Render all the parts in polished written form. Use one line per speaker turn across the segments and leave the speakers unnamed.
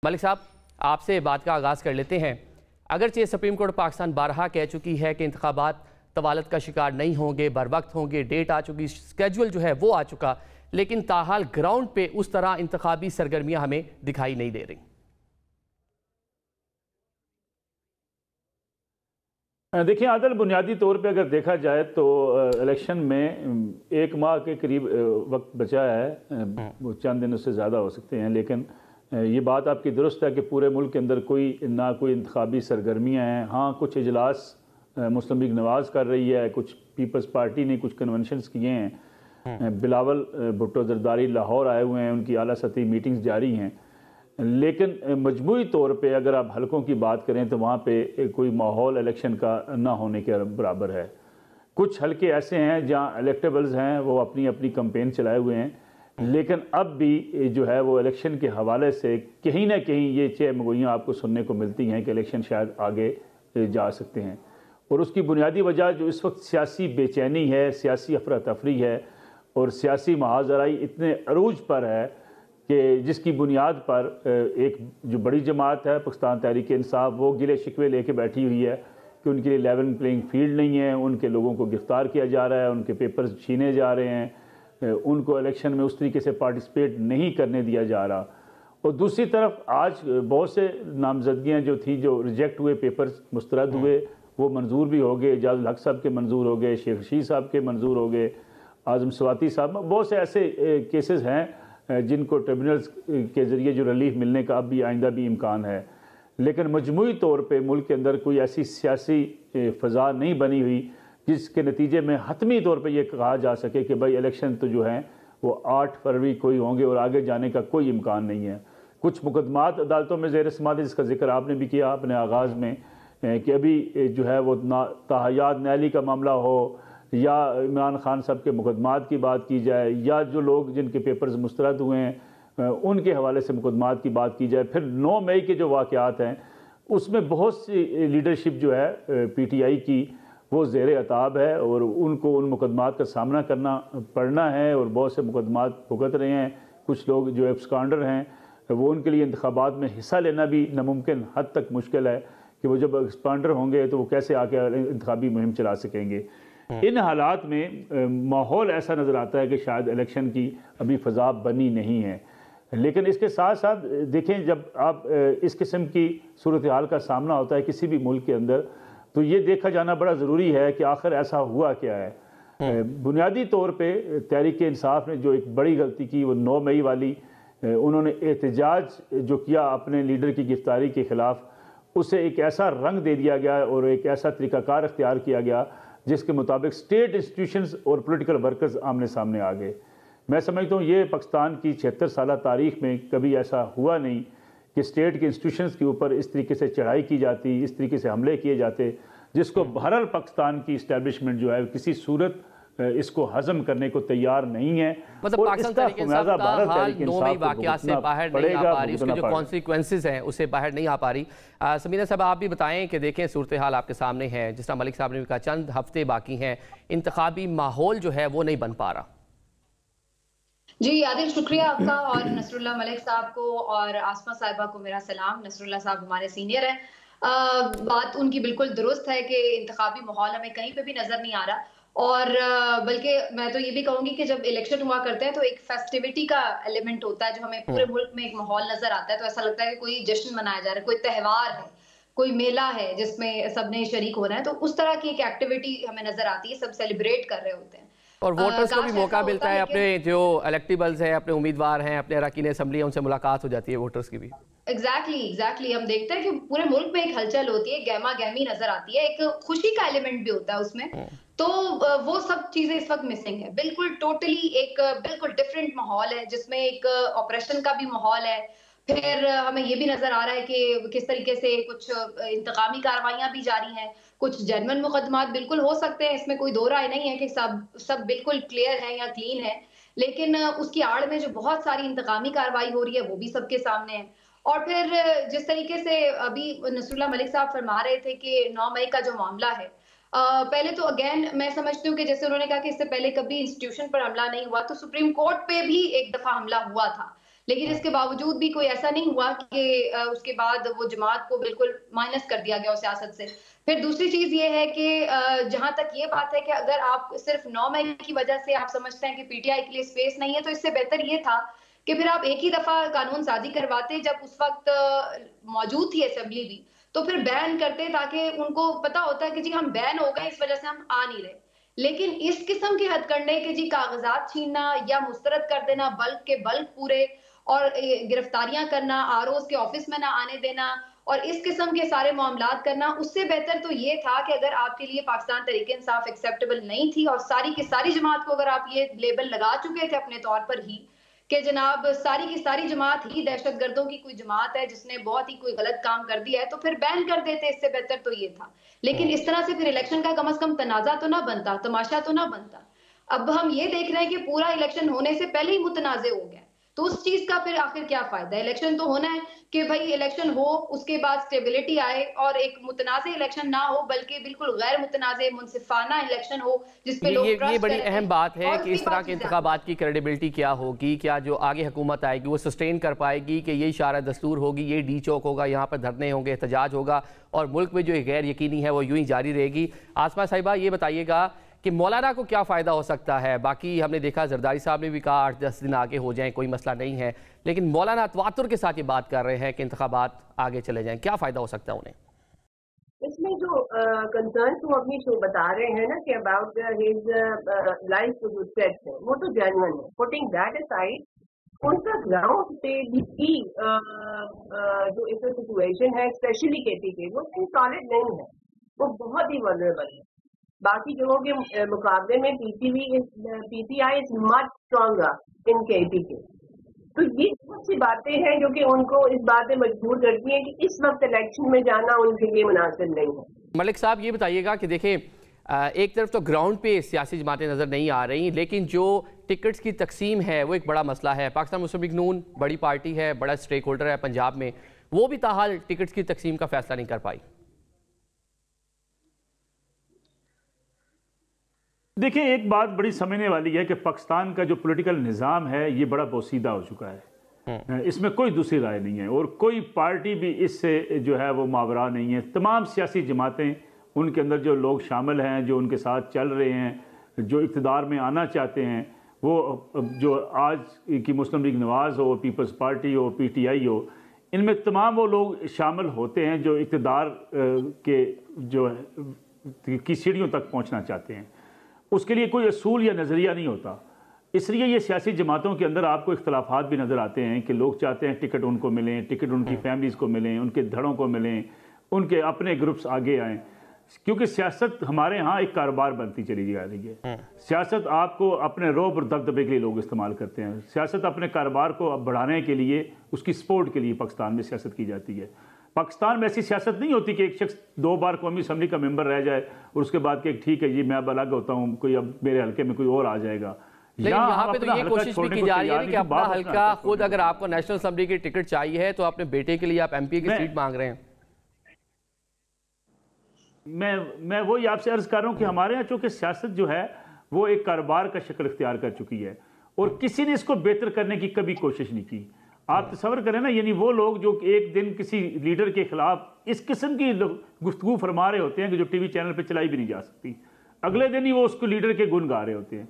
मलिक साहब, आपसे बात का आगाज़ कर लेते हैं। अगरचे सुप्रीम कोर्ट पाकिस्तान बारहा कह चुकी है कि इंतखाबात तवालत का शिकार नहीं होंगे, बर वक्त होंगे, डेट आ चुकी, स्केड्यूल जो है वो आ चुका, लेकिन ताहाल ग्राउंड पे उस तरह इंतखाबी सरगर्मियाँ हमें दिखाई नहीं दे रही।
देखिए आदल, बुनियादी तौर पे अगर देखा जाए तो इलेक्शन में 1 माह के करीब वक्त बचा है, वो चंद दिन उससे ज़्यादा हो सकते हैं, लेकिन ये बात आपकी दुरुस्त है कि पूरे मुल्क के अंदर ना कोई इंतखाबी सरगर्मियाँ हैं। हाँ, कुछ इजलास मुस्लिम लीग नवाज़ कर रही है, कुछ पीपल्स पार्टी ने कुछ कन्वेंशंस किए हैं, बिलावल भुट्टो जरदारी लाहौर आए हुए हैं, उनकी आला सतही मीटिंग्स जारी हैं, लेकिन मजमूई तौर पे अगर आप हलकों की बात करें तो वहाँ पे कोई माहौल इलेक्शन का ना होने के बराबर है। कुछ हलके ऐसे हैं जहाँ इलेक्टेबल्स हैं, वो अपनी अपनी कैंपेन चलाए हुए हैं, लेकिन अब भी जो है वो इलेक्शन के हवाले से कहीं ना कहीं ये चहमगोइयाँ आपको सुनने को मिलती हैं कि इलेक्शन शायद आगे जा सकते हैं। और उसकी बुनियादी वजह जो इस वक्त सियासी बेचैनी है, सियासी अफरा तफरी है और सियासी महाजराई इतने अरूज पर है कि जिसकी बुनियाद पर एक जो बड़ी जमात है पाकिस्तान तहरीक इंसाफ, वो गिले शिकवे लेके बैठी हुई है कि उनके लिए लेवल प्लेइंग फील्ड नहीं है, उनके लोगों को गिरफ्तार किया जा रहा है, उनके पेपर्स छीने जा रहे हैं, उनको इलेक्शन में उस तरीके से पार्टिसिपेट नहीं करने दिया जा रहा। और दूसरी तरफ आज बहुत से नामजदगियाँ जो थी, जो रिजेक्ट हुए पेपर्स मुस्तरद हुए, वो मंजूर भी हो गए। एजाजुल हक साहब के मंजूर हो गए, शेख रशीद साहब के मंजूर हो गए, आज़म स्वाति साहब, बहुत से ऐसे केसेस हैं जिनको ट्रिब्यूनल्स के ज़रिए जो रिलीफ मिलने का अब भी आइंदा भी इम्कान है। लेकिन मजमूई तौर पे मुल्क के अंदर कोई ऐसी सियासी फ़ज़ा नहीं बनी हुई जिसके नतीजे में हतमी तौर पे ये कहा जा सके कि भाई इलेक्शन तो जो हैं वो 8 फरवरी को ही होंगे और आगे जाने का कोई इम्कान नहीं है। कुछ मुकदमात अदालतों में ज़ेर समाअत, जिसका जिक्र आपने भी किया अपने आगाज़ में, कि अभी जो है वो ताहयात नैली का मामला हो या इमरान खान साहब के मुकदमात की बात की जाए या जो लोग जिनके पेपर्स मुस्तरद हुए हैं उनके हवाले से मुकदमात की बात की जाए। फिर 9 मई के जो वाक़यात हैं उसमें बहुत सी लीडरशिप जो है PTI की वो ज़ेर अताब है और उनको उन मुकदमात का सामना करना पड़ना है और बहुत से मुकदमात भुगत रहे हैं। कुछ लोग जो एब्सकॉन्डर हैं वो उनके लिए इंतखाबात में हिस्सा लेना भी नामुमकिन हद तक मुश्किल है कि वो जब एब्सकॉन्डर होंगे तो वो कैसे आके इंतखाबी मुहिम चला सकेंगे। इन हालात में माहौल ऐसा नज़र आता है कि शायद इलेक्शन की अभी फ़ज़ा बनी नहीं है। लेकिन इसके साथ साथ देखें, जब आप इस किस्म की सूरत हाल का सामना होता है किसी भी मुल्क के अंदर, तो ये देखा जाना बड़ा ज़रूरी है कि आखिर ऐसा हुआ क्या है। बुनियादी तौर पे तहरीक इंसाफ ने जो एक बड़ी गलती की वो 9 मई वाली, उन्होंने एहतजाज जो किया अपने लीडर की गिरफ्तारी के ख़िलाफ़, उसे एक ऐसा रंग दे दिया गया और एक ऐसा तरीक़ाकार इख्तियार किया गया जिसके मुताबिक स्टेट इंस्टीट्यूशंस और पॉलिटिकल वर्कर्स आमने सामने आ गए। मैं समझता हूँ ये पाकिस्तान की 76 साल तारीख़ में कभी ऐसा हुआ नहीं कि स्टेट के इंस्टीट्यूशंस के ऊपर इस तरीके से चढ़ाई की जाती, इस तरीके से हमले किए जाते, जिसको बहरहाल पाकिस्तान की इस्टेब्लिशमेंट जो है किसी सूरत इसको हज़म करने को तैयार नहीं है।
मतलब पाकिस्तान तहरीक इंसाफ का हाल 9 मई वाक़यात से बाहर नहीं आ पा रही, उसके जो कॉन्सिक्वेंसेस हैं उससे बाहर नहीं आ पा रही। समीना साहब, आप भी बताएं कि देखें सूरत हाल आपके सामने है, जिस तरह मलिक साहब ने भी कहा चंद हफ्ते बाकी हैं, इंतखाबी माहौल जो है वो नहीं बन पा रहा।
जी आदिल, शुक्रिया आपका और नसरुल्लाह मलिक साहब को और आसमा साहिबा को मेरा सलाम। नसरुल्लाह साहब हमारे सीनियर हैं, बात उनकी बिल्कुल दुरुस्त है कि इंतखाबी माहौल हमें कहीं पे भी नजर नहीं आ रहा। और बल्कि मैं तो ये भी कहूंगी कि जब इलेक्शन हुआ करते हैं तो एक फेस्टिविटी का एलिमेंट होता है जो हमें पूरे मुल्क में एक माहौल नजर आता है, तो ऐसा लगता है कि कोई जश्न मनाया जा रहा है, कोई त्यौहार है, कोई मेला है जिसमें सबने शरीक होना है। तो उस तरह की एक एक्टिविटी हमें नजर आती है, सब सेलिब्रेट कर रहे होते हैं
और वोटर्स को भी मौका मिलता है, अपने जो इलेक्टेबल्स हैं, अपने उम्मीदवार हैं, अपने अरकान असम्बली, उनसे मुलाकात हो जाती है वोटर्स की भी।
एग्जैक्टली हम देखते हैं कि पूरे मुल्क में एक हलचल होती है, गहमा गहमी नजर आती है, एक खुशी का एलिमेंट भी होता है उसमें। तो वो सब चीजें इस वक्त मिसिंग है। बिल्कुल टोटली एक बिल्कुल डिफरेंट माहौल है जिसमें एक ऑपरेशन का भी माहौल है। फिर हमें ये भी नजर आ रहा है कि किस तरीके से कुछ इंतकामी कार्रवाइयां भी जारी हैं, कुछ जेन्युइन मुकदमात बिल्कुल हो सकते हैं, इसमें कोई दो राय नहीं है कि सब बिल्कुल क्लियर है या क्लीन है, लेकिन उसकी आड़ में जो बहुत सारी इंतकामी कार्रवाई हो रही है वो भी सबके सामने है। और फिर जिस तरीके से अभी नसरुल्लाह मलिक साहब फरमा रहे थे कि 9 मई का जो मामला है, पहले तो अगेन मैं समझती हूँ कि जैसे उन्होंने कहा कि इससे पहले कभी इंस्टीट्यूशन पर हमला नहीं हुआ, तो सुप्रीम कोर्ट पे भी एक दफा हमला हुआ था, लेकिन इसके बावजूद भी कोई ऐसा नहीं हुआ कि उसके बाद वो जमात को बिल्कुल माइनस कर दिया गया उस सियासत से। फिर दूसरी चीज ये है कि जहां तक ये बात है कि अगर आप सिर्फ 9 मई की वजह से आप समझते हैं कि पीटीआई के लिए स्पेस नहीं है, तो इससे बेहतर ये था कि फिर आप एक ही दफा कानून साजी करवाते जब उस वक्त मौजूद थी असेंबली भी, तो फिर बैन करते ताकि उनको पता होता है कि जी हम बैन हो गए, इस वजह से हम आ नहीं रहे। लेकिन इस किस्म के हथकंडे के जी कागजात छीनना या मुस्तरद कर देना बल्क के बल्क पूरे, और गिरफ्तारियां करना, आरओ के ऑफिस में ना आने देना और इस किस्म के सारे मामलात करना, उससे बेहतर तो ये था कि अगर आपके लिए पाकिस्तान तहरीक इंसाफ एक्सेप्टेबल नहीं थी और सारी की सारी जमात को अगर आप ये लेबल लगा चुके थे अपने तौर पर ही कि जनाब सारी की सारी जमात ही दहशतगर्दों की कोई जमात है जिसने बहुत ही कोई गलत काम कर दिया है, तो फिर बैन कर देते, इससे बेहतर तो ये था। लेकिन इस तरह से फिर इलेक्शन का कम से कम तनाजा तो ना बनता, तमाशा तो ना बनता। अब हम ये देख रहे हैं कि पूरा इलेक्शन होने से पहले ही मुतनाज़े हो गया, तो उस चीज का फिर आखिर क्या फायदा है? इलेक्शन तो होना है कि भाई इलेक्शन हो, उसके बाद स्टेबिलिटी आए और एक मुतनाज़े इलेक्शन ना हो बल्कि बिल्कुल गैर मुतनाज़े मुनसिफाना इलेक्शन हो जिसपे लोग
ये बड़ी अहम बात है कि इस तरह के इंतखाबात की क्रेडिबिलिटी क्या होगी, क्या जो आगे हुकूमत आएगी वो सस्टेन कर पाएगी कि ये इशारा दस्तूर होगी, ये डी चौक होगा, यहाँ पर धरने होंगे, एहतजाज होगा और मुल्क में जो गैर यकीनी है वो यूं ही जारी रहेगी। आसमा साहिबा ये बताइएगा कि मौलाना को क्या फ़ायदा हो सकता है? बाकी हमने देखा जरदारी साहब ने भी कहा 8-10 दिन आगे हो जाएं, कोई मसला नहीं है, लेकिन मौलाना तवातुर के साथ ये बात कर रहे हैं कि इंतखाबात आगे चले जाएं, क्या फ़ायदा हो सकता है उन्हें?
इसमें जो कंसर्न वो अपनी शो बता रहे हैं ना कि अबाउट हिज लाइफ जो थ्रेट है वो तो जेन्युइन है। पुटिंग दैट असाइड, उनका ग्राउंड पे भी जो एक सिचुएशन है स्पेशली केपी के, वो सॉलिड नहीं है, वो बहुत ही वल्नरेबल है। बाकी जगहों के मुकाबले में PTI is much stronger in KP के। तो ये बहुत सी बातें हैं जो कि उनको इस बात में मजबूर करती हैं कि इस वक्त इलेक्शन में जाना उनके लिए मुनासिब नहीं है।
मलिक साहब ये बताइएगा कि देखें, एक तरफ तो ग्राउंड पे सियासी जमातें नज़र नहीं आ रही, लेकिन जो टिकट्स की तकसीम है वो एक बड़ा मसला है। पाकिस्तान मुस्लिम लीग नून बड़ी पार्टी है, बड़ा स्टेक होल्डर है पंजाब में, वो भी ताहाल टिकट्स की तकसीम का फैसला नहीं कर पाई।
देखिए, एक बात बड़ी समझने वाली है कि पाकिस्तान का जो पॉलिटिकल निज़ाम है ये बड़ा पोसीदा हो चुका है, इसमें कोई दूसरी राय नहीं है और कोई पार्टी भी इससे जो है वो मावरा नहीं है। तमाम सियासी जमातें, उनके अंदर जो लोग शामिल हैं, जो उनके साथ चल रहे हैं, जो इक़्तिदार में आना चाहते हैं, वो जो आज की मुस्लिम लीग नवाज़ हो, पीपल्स पार्टी हो, पीटीआई हो, इनमें तमाम वो लोग शामिल होते हैं जो इक़्तिदार के जो की सीढ़ियों तक पहुँचना चाहते हैं। उसके लिए कोई असूल या नज़रिया नहीं होता। इसलिए ये सियासी जमातों के अंदर आपको इख्तलाफात भी नज़र आते हैं कि लोग चाहते हैं टिकट उनको मिलें, टिकट उनकी फैमिलीज़ को मिलें, उनके धड़ों को मिलें, उनके अपने ग्रुप्स आगे आएँ, क्योंकि सियासत हमारे यहाँ एक कारोबार बनती चली जा रही है। सियासत आपको अपने रोब और दबदबे के लिए लोग इस्तेमाल करते हैं। सियासत अपने कारोबार को बढ़ाने के लिए, उसकी सपोर्ट के लिए पाकिस्तान में सियासत की जाती है। पाकिस्तान में ऐसी सियासत नहीं होती कि एक शख्स 2 बार कौमी असम्बली का मेंबर रह जाए और उसके बाद कि ठीक है जी मैं अब अलग होता हूँ, कोई अब मेरे हल्के में कोई और आ जाएगा।
यहाँ पे तो ये कोशिश भी की जा रही है कि अपना हल्का खुद, अगर आपको नेशनल असम्बली की टिकट चाहिए है तो अपने बेटे के लिए आप एमपी की सीट मांग रहे हैं।
मैं वही आपसे अर्ज कर रहा हूँ कि हमारे यहाँ चूंकि सियासत जो है वो एक कारोबार का शक्ल इख्तियार कर चुकी है और किसी ने इसको बेहतर करने की कभी कोशिश नहीं की। आप तसव्वुर करें ना, यानी वो लोग जो एक दिन किसी लीडर के खिलाफ इस किस्म की गुफ्तगू फरमा रहे होते हैं कि जो टीवी चैनल पे चलाई भी नहीं जा सकती, अगले दिन ही वो उसको लीडर के गुण गा रहे होते हैं।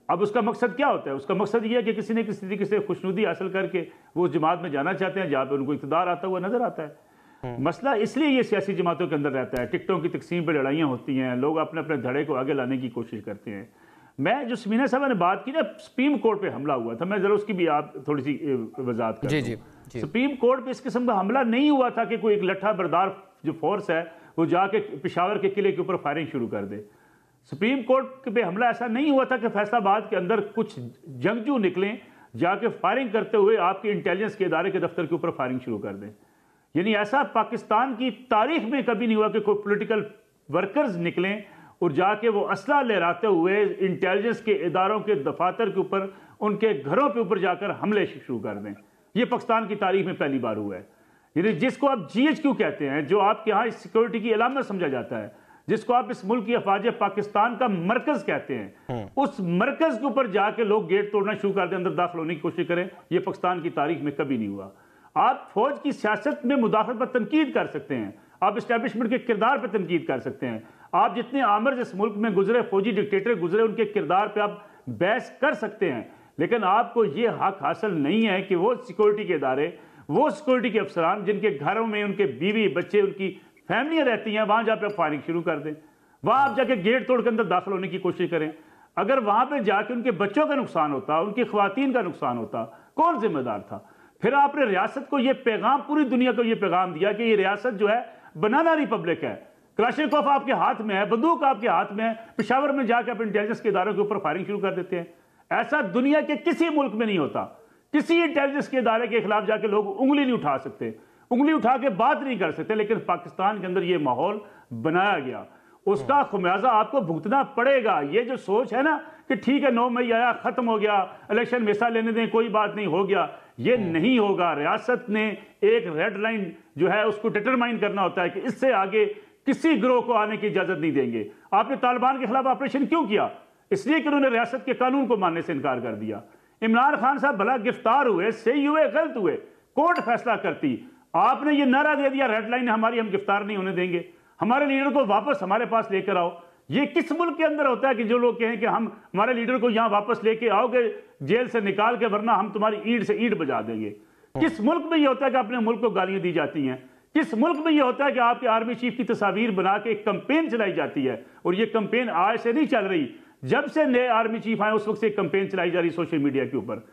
अब उसका मकसद क्या होता है? उसका मकसद ये है कि किसी ने किसी तरीके से खुशनुदी हासिल करके वो जमात में जाना चाहते हैं जहाँ पे उनको इक़्तिदार आता हुआ नजर आता है। मसला इसलिए ये सियासी जमातों के अंदर रहता है, टिकटों की तकसीम पर लड़ाइयाँ होती हैं, लोग अपने अपने धड़े को आगे लाने की कोशिश करते हैं। मैं जो समीना साहब ने बात की ना, सुप्रीम कोर्ट पे हमला हुआ था, मैं जरा उसकी भी आप थोड़ी सी वजाहत कर दूं। सुप्रीम कोर्ट पे इस किस्म का हमला नहीं हुआ था कि कोई एक लट्ठा बरदार जो फोर्स है वो जाके पेशावर के किले के ऊपर फायरिंग शुरू कर दे। सुप्रीम कोर्ट पे हमला ऐसा नहीं हुआ था कि फैसलाबाद के अंदर कुछ जंगजू निकलें, जाके फायरिंग करते हुए आपके इंटेलिजेंस के इदारे के दफ्तर के ऊपर फायरिंग शुरू कर दें। यानी ऐसा पाकिस्तान की तारीख में कभी नहीं हुआ कि कोई पोलिटिकल वर्कर्स निकलें और जाके वो असला लहराते हुए इंटेलिजेंस के इदारों के दफातर के ऊपर, उनके घरों के ऊपर जाकर हमले शुरू कर दें। ये पाकिस्तान की तारीख में पहली बार हुआ है। यानी जिसको आप GHQ कहते हैं, जो आपके यहाँ सिक्योरिटी की अलामत समझा जाता है, जिसको आप इस मुल्क की अफवाज पाकिस्तान का मरकज कहते हैं, उस मरकज के ऊपर जाके लोग गेट तोड़ना शुरू कर दें, अंदर दाखिल होने की कोशिश करें, यह पाकिस्तान की तारीख में कभी नहीं हुआ। आप फौज की सियासत में मुदाखलत पर तनकीद कर सकते हैं, आप इस्टेब्लिशमेंट के किरदार पर तनकीद कर सकते हैं, आप जितने आमर इस मुल्क में गुजरे फौजी डिक्टेटर गुजरे उनके किरदार पर आप बहस कर सकते हैं, लेकिन आपको ये हक हासिल नहीं है कि वो सिक्योरिटी के इदारे, वो सिक्योरिटी के अफसरान जिनके घरों में उनके बीवी बच्चे उनकी फैमिलियां रहती हैं, वहां जाकर फायरिंग शुरू कर दें, वहां आप जाके गेट तोड़ के अंदर दाखिल होने की कोशिश करें। अगर वहां पे जाके उनके बच्चों का नुकसान होता, उनकी ख्वातीन का नुकसान होता, कौन जिम्मेदार था? फिर आपने रियासत को यह पैगाम, पूरी दुनिया को यह पैगाम दिया कि ये रियासत जो है बनाना रिपब्लिक है, क्लाशनिकोव आपके हाथ में है, बंदूक आपके हाथ में है, पेशावर में जाकर आप इंटेलिजेंस के इदारों के ऊपर फायरिंग शुरू कर देते हैं। ऐसा दुनिया के किसी मुल्क में नहीं होता। किसी इंटेलिजेंस के इदारे के खिलाफ जाके लोग उंगली नहीं उठा सकते, उंगली उठा के बात नहीं कर सकते, लेकिन पाकिस्तान के अंदर यह माहौल बनाया गया, उसका खुमियाजा आपको भुगतना पड़ेगा। ये जो सोच है ना कि ठीक है 9 मई आया, खत्म हो गया, इलेक्शन में हिस्सा लेने दें, कोई बात नहीं, हो गया, ये नहीं होगा। रियासत ने एक रेड लाइन जो है उसको डिटरमाइन करना होता है कि इससे आगे किसी ग्रोह को आने की इजाजत नहीं देंगे। आपने तालिबान के खिलाफ ऑपरेशन क्यों किया? इसलिए कि उन्होंने रियासत के कानून को मानने से इनकार कर दिया। इमरान खान साहब भला गिरफ्तार हुए, सही हुए, गलत हुए, कोर्ट फैसला करती, आपने ये नारा दे दिया रेड लाइन हमारी, हम गिरफ्तार नहीं होने देंगे, हमारे लीडर को वापस हमारे पास लेकर आओ। ये किस मुल्क के अंदर होता है कि जो लोग कहें कि हम हमारे लीडर को यहां वापस लेके आओगे जेल से निकाल के, वरना हम तुम्हारी ईंट से ईंट बजा देंगे? किस मुल्क में यह होता है कि अपने मुल्क को गालियां दी जाती हैं? किस मुल्क में यह होता है कि आपके आर्मी चीफ की तस्वीर बना के एक कंपेन चलाई जाती है? और ये कंपेन आज से नहीं चल रही, जब से नए आर्मी चीफ आए उस वक्त से कंपेन चलाई जा रही सोशल मीडिया के ऊपर।